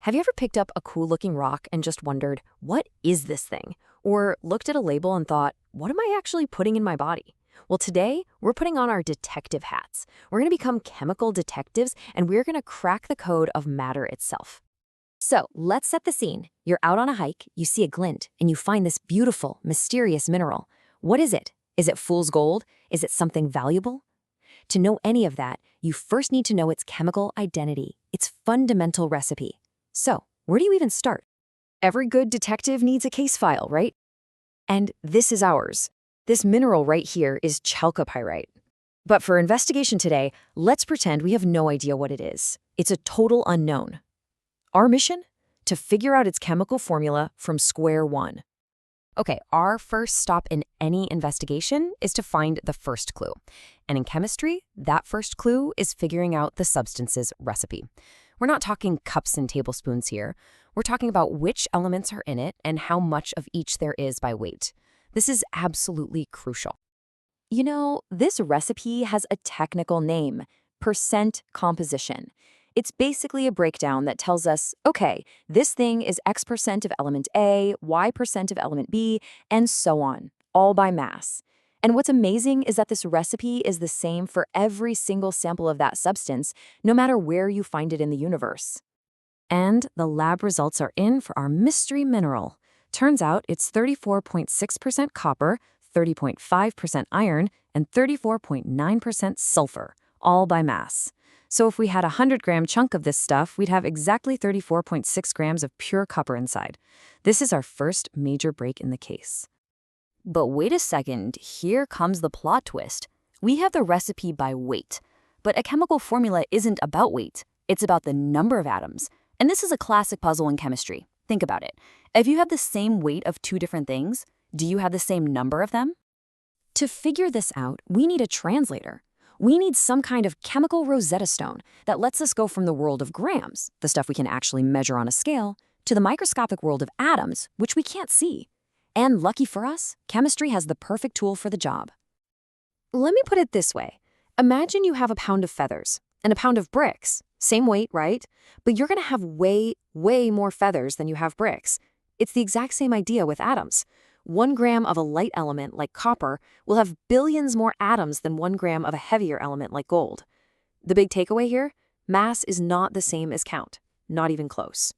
Have you ever picked up a cool-looking rock and just wondered, what is this thing? Or looked at a label and thought, what am I actually putting in my body? Well, today, we're putting on our detective hats. We're going to become chemical detectives, and we're going to crack the code of matter itself. So, let's set the scene. You're out on a hike, you see a glint, and you find this beautiful, mysterious mineral. What is it? Is it fool's gold? Is it something valuable? To know any of that, you first need to know its chemical identity, its fundamental recipe. So, where do you even start? Every good detective needs a case file, right? And this is ours. This mineral right here is chalcopyrite. But for investigation today, let's pretend we have no idea what it is. It's a total unknown. Our mission? To figure out its chemical formula from square one. Okay, our first stop in any investigation is to find the first clue. And in chemistry, that first clue is figuring out the substance's recipe. We're not talking cups and tablespoons here. We're talking about which elements are in it and how much of each there is by weight. This is absolutely crucial. You know, this recipe has a technical name, percent composition. It's basically a breakdown that tells us, okay, this thing is X% of element A, Y% of element B, and so on, all by mass. And what's amazing is that this recipe is the same for every single sample of that substance, no matter where you find it in the universe. And the lab results are in for our mystery mineral. Turns out it's 34.6% copper, 30.5% iron, and 34.9% sulfur, all by mass. So if we had a 100-gram chunk of this stuff, we'd have exactly 34.6 grams of pure copper inside. This is our first major break in the case. But wait a second, here comes the plot twist. We have the recipe by weight. But a chemical formula isn't about weight. It's about the number of atoms. And this is a classic puzzle in chemistry. Think about it. If you have the same weight of two different things, do you have the same number of them? To figure this out, we need a translator. We need some kind of chemical Rosetta Stone that lets us go from the world of grams, the stuff we can actually measure on a scale, to the microscopic world of atoms, which we can't see. And lucky for us, chemistry has the perfect tool for the job. Let me put it this way. Imagine you have a pound of feathers and a pound of bricks. Same weight, right? But you're going to have way more feathers than you have bricks. It's the exact same idea with atoms. 1 gram of a light element like copper will have billions more atoms than 1 gram of a heavier element like gold. The big takeaway here? Mass is not the same as count. Not even close.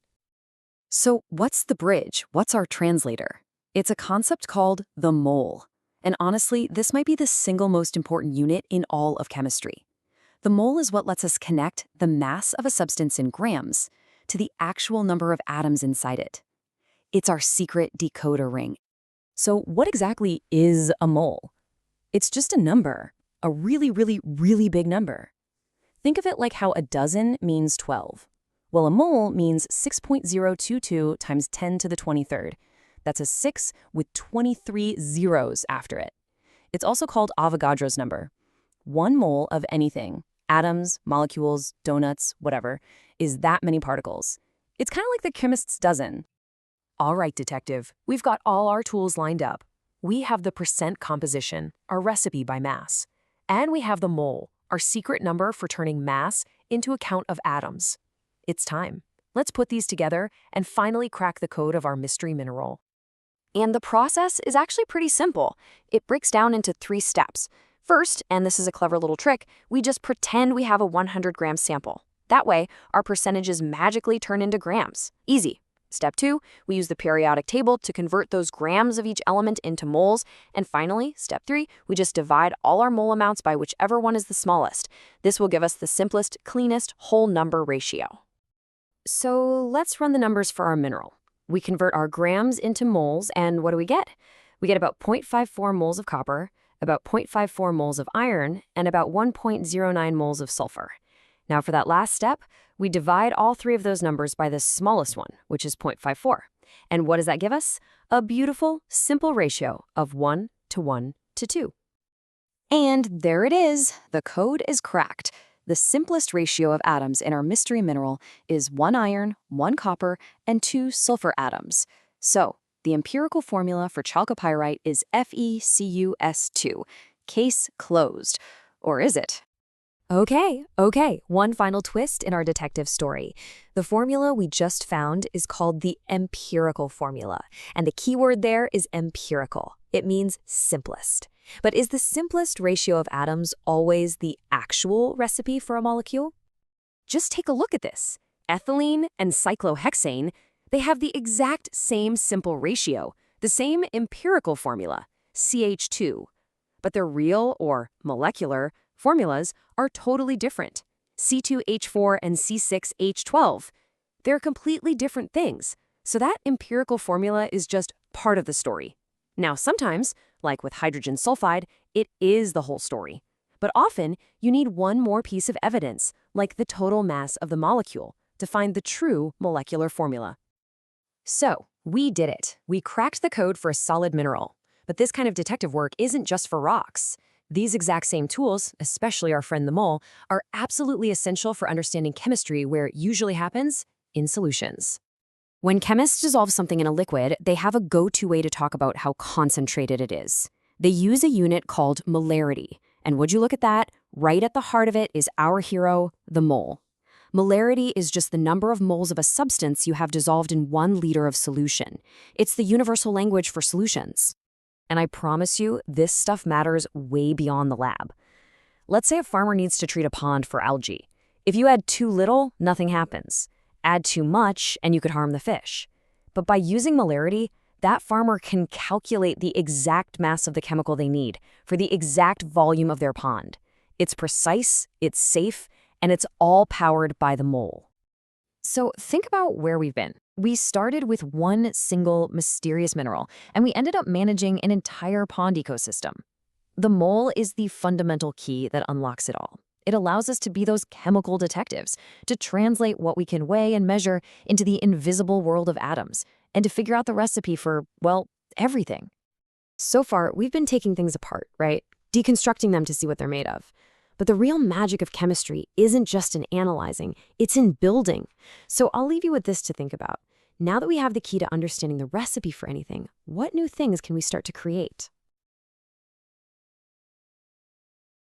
So what's the bridge? What's our translator? It's a concept called the mole. And honestly, this might be the single most important unit in all of chemistry. The mole is what lets us connect the mass of a substance in grams to the actual number of atoms inside it. It's our secret decoder ring. So what exactly is a mole? It's just a number, a really big number. Think of it like how a dozen means 12. Well, a mole means 6.022 times 10 to the 23rd. That's a 6 with 23 zeros after it. It's also called Avogadro's number. 1 mole of anything, atoms, molecules, donuts, whatever, is that many particles. It's kind of like the chemist's dozen. All right, detective, we've got all our tools lined up. We have the percent composition, our recipe by mass. And we have the mole, our secret number for turning mass into a count of atoms. It's time. Let's put these together and finally crack the code of our mystery mineral. And the process is actually pretty simple. It breaks down into 3 steps. First, and this is a clever little trick, we just pretend we have a 100-gram sample. That way, our percentages magically turn into grams. Easy. Step 2, we use the periodic table to convert those grams of each element into moles. And finally, step 3, we just divide all our mole amounts by whichever one is the smallest. This will give us the simplest, cleanest whole number ratio. So let's run the numbers for our mineral. We convert our grams into moles, and what do we get? We get about 0.54 moles of copper, about 0.54 moles of iron, and about 1.09 moles of sulfur. Now for that last step, we divide all 3 of those numbers by the smallest one, which is 0.54. And what does that give us? A beautiful, simple ratio of 1 to 1 to 2. And there it is. The code is cracked. The simplest ratio of atoms in our mystery mineral is 1 iron, 1 copper, and 2 sulfur atoms. So the empirical formula for chalcopyrite is FeCus2. Case closed. Or is it? Okay. One final twist in our detective story. The formula we just found is called the empirical formula, and the key word there is empirical. It means simplest. But is the simplest ratio of atoms always the actual recipe for a molecule? Just take a look at this. Ethylene and cyclohexane, they have the exact same simple ratio, the same empirical formula, CH2. But their real, or molecular, formulas are totally different. C2H4 and C6H12. They're completely different things. So that empirical formula is just part of the story. Now, sometimes, like with hydrogen sulfide, it is the whole story. But often, you need one more piece of evidence, like the total mass of the molecule, to find the true molecular formula. So, we did it. We cracked the code for a solid mineral. But this kind of detective work isn't just for rocks. These exact same tools, especially our friend the mole, are absolutely essential for understanding chemistry where it usually happens in solutions. When chemists dissolve something in a liquid, they have a go-to way to talk about how concentrated it is. They use a unit called molarity. And would you look at that? Right at the heart of it is our hero, the mole. Molarity is just the number of moles of a substance you have dissolved in 1 liter of solution. It's the universal language for solutions. And I promise you, this stuff matters way beyond the lab. Let's say a farmer needs to treat a pond for algae. If you add too little, nothing happens. Add too much, and you could harm the fish. But by using molarity, that farmer can calculate the exact mass of the chemical they need for the exact volume of their pond. It's precise, it's safe, and it's all powered by the mole. So think about where we've been. We started with one single mysterious mineral, and we ended up managing an entire pond ecosystem. The mole is the fundamental key that unlocks it all. It allows us to be those chemical detectives, to translate what we can weigh and measure into the invisible world of atoms, and to figure out the recipe for, well, everything. So far, we've been taking things apart, right? Deconstructing them to see what they're made of. But the real magic of chemistry isn't just in analyzing, it's in building. So I'll leave you with this to think about. Now that we have the key to understanding the recipe for anything, what new things can we start to create?